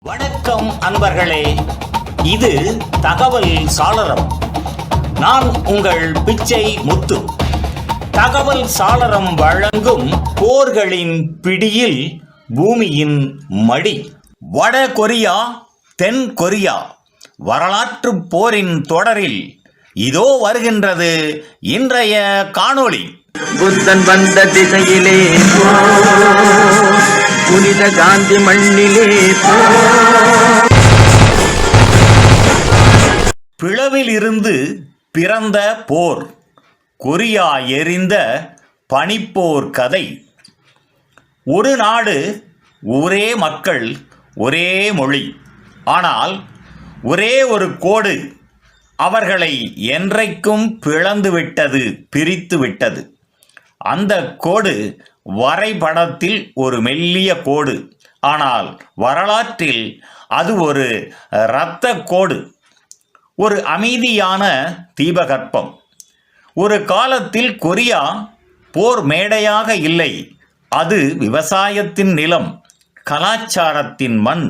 வணக்கம் அன்பர்களே, இது தகவல் சாளரம். நான் உங்கள் பிச்சை முத்து. தகவல் சாளரம் வழங்கும் போர்களின் பிடியில் பூமியின் மடி. வட கொரியா, தென் கொரியா வரலாற்று போரின் தொடரில் இதோ வருகின்றது இன்றைய காணொளி. புத்தன் வந்த திசையிலே புனித காந்தி மண்ணிலே பிளவில் இருந்து பிறந்த போர், கொரியா எறிந்த பனிப்போர் கதை. ஒரு நாடு, ஒரே மக்கள், ஒரே மொழி, ஆனால் ஒரே ஒரு கோடு அவர்களை என்றைக்கும் பிளந்துவிட்டது, பிரித்துவிட்டது. அந்த கோடு வரைபடத்தில் ஒரு மெல்லிய கோடு, ஆனால் வரலாற்றில் அது ஒரு இரத்த கோடு, ஒரு அமைதியான தீபகற்பம். ஒரு காலத்தில் கொரியா போர் மேடையாக இல்லை, அது விவசாயத்தின் நிலம், கலாச்சாரத்தின் மண்,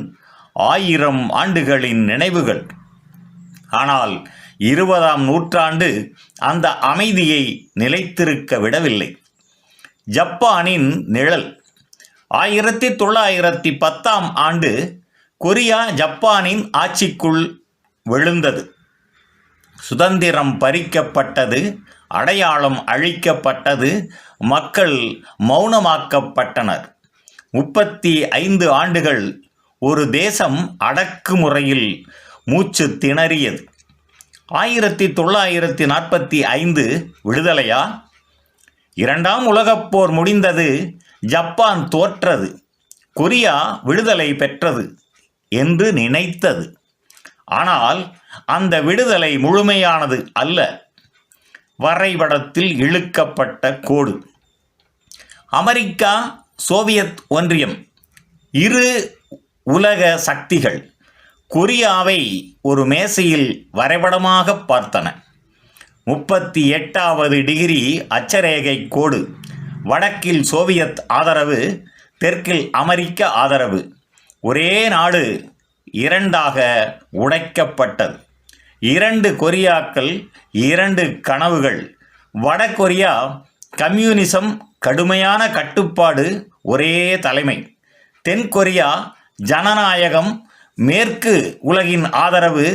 1000 ஆண்டுகளின் நினைவுகள். ஆனால் 20ஆம் நூற்றாண்டு அந்த அமைதியை நிலைத்திருக்க விடவில்லை. ஜப்பானின் நிழல். 1910ஆம் ஆண்டு கொரியா ஜப்பானின் ஆட்சிக்குள் விழுந்தது. சுதந்திரம் பறிக்கப்பட்டது, அடையாளம் அழிக்கப்பட்டது, மக்கள் மௌனமாக்கப்பட்டனர். 35 ஆண்டுகள் ஒரு தேசம் அடக்குமுறையில் மூச்சு திணறியது. 1945 விடுதலையா? 2ஆம் உலகப் போர் முடிந்தது, ஜப்பான் தோற்றது, கொரியா விடுதலை பெற்றது என்று நினைத்தது. ஆனால் அந்த விடுதலை முழுமையானது அல்ல. வரைபடத்தில் இழுக்கப்பட்ட கோடு. அமெரிக்கா, சோவியத் ஒன்றியம், இரு உலக சக்திகள் கொரியாவை ஒரு மேசையில் வரைபடமாக பார்த்தன. 38வது டிகிரி அட்சரேகை கோடு. வடக்கில் சோவியத் ஆதரவு, தெற்கில் அமெரிக்க ஆதரவு. ஒரே நாடு இரண்டாக உடைக்கப்பட்டது. 2 கொரியாக்கள், 2 கனவுகள். வடகொரியா கம்யூனிசம், கடுமையான கட்டுப்பாடு, ஒரே தலைமை. தென்கொரியா ஜனநாயகம், மேற்கு உலகின் ஆதரவு,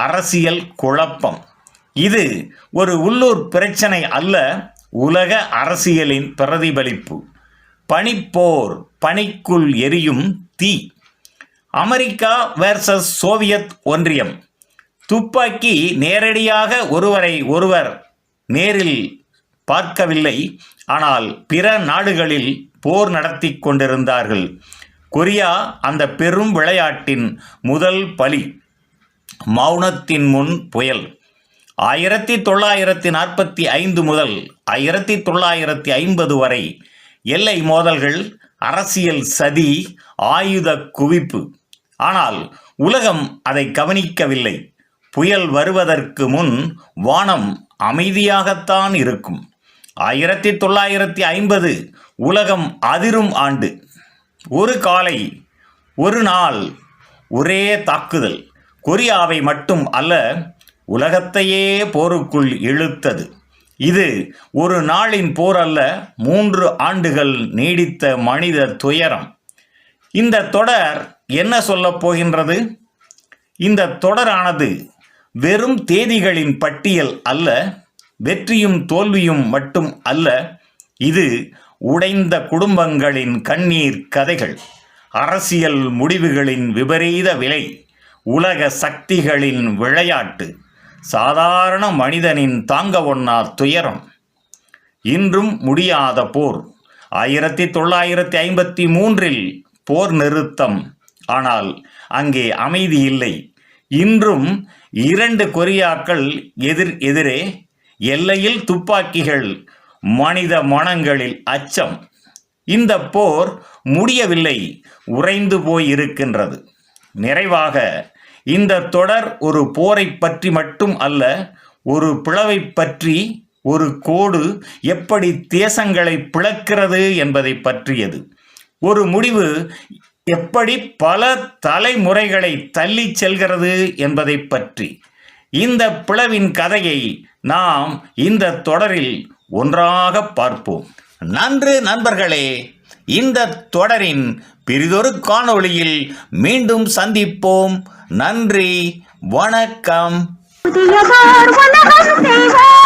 அரசியல் குழப்பம். இது ஒரு உள்ளூர் பிரச்சனை அல்ல, உலக அரசியலின் பிரதிபலிப்பு. பனிப்போர், பனிக்குள் எரியும் தீ. அமெரிக்கா வெர்சஸ் சோவியத் ஒன்றியம். துப்பாக்கி நேரடியாக ஒருவரை ஒருவர் நேரில் பார்க்கவில்லை, ஆனால் பிற நாடுகளில் போர் நடத்தி கொண்டிருந்தார்கள். கொரியா அந்த பெரும் விளையாட்டின் முதல் பலி. மௌனத்தின் முன் புயல். 1945 முதல் 1950 வரை எல்லை மோதல்கள், அரசியல் சதி, ஆயுத குவிப்பு. ஆனால் உலகம் அதை கவனிக்கவில்லை. புயல் வருவதற்கு முன் வானம் அமைதியாகத்தான் இருக்கும். 1950 உலகம் அதிரும் ஆண்டு. ஒரு காலை, ஒரு நாள், ஒரே தாக்குதல். கொரியாவை மட்டும் அல்ல, உலகத்தையே போருக்குள் இழுத்தது. இது ஒரு நாளின் போர் அல்ல, 3 ஆண்டுகள் நீடித்த மனித துயரம். இந்த தொடர் என்ன சொல்லப் போகின்றது? இந்த தொடரானது வெறும் தேதிகளின் பட்டியல் அல்ல, வெற்றியும் தோல்வியும் மட்டும் அல்ல. இது உடைந்த குடும்பங்களின் கண்ணீர் கதைகள், அரசியல் முடிவுகளின் விபரீத விலை, உலக சக்திகளின் விளையாட்டு, சாதாரண மனிதனின் தாங்க ஒண்ணா துயரம். இன்றும் முடியாத போர். 1953 போர் நிறுத்தம், ஆனால் அங்கே அமைதி இல்லை. இன்றும் 2 கொரியாக்கள் எதிரே, எல்லையில் துப்பாக்கிகள், மனித மனங்களில் அச்சம். இந்த போர் முடியவில்லை, உறைந்து போய் இருக்கின்றது. நிறைவாக, இந்த தொடர் ஒரு போரை பற்றி மட்டும் அல்ல, ஒரு பிளவை பற்றி, ஒரு கோடு எப்படி தேசங்களை பிளக்கிறது என்பதை பற்றியது. ஒரு முடிவு எப்படி பல தலைமுறைகளை தள்ளி செல்கிறது என்பதை பற்றி. இந்த பிளவின் கதையை நாம் இந்த தொடரில் ஒன்றாக பார்ப்போம். நன்று நண்பர்களே, இந்த தொடரின் பிறிதொரு காணொளியில் மீண்டும் சந்திப்போம். நன்றி, வணக்கம். புதியதோர் உலகம் செய்வோம்.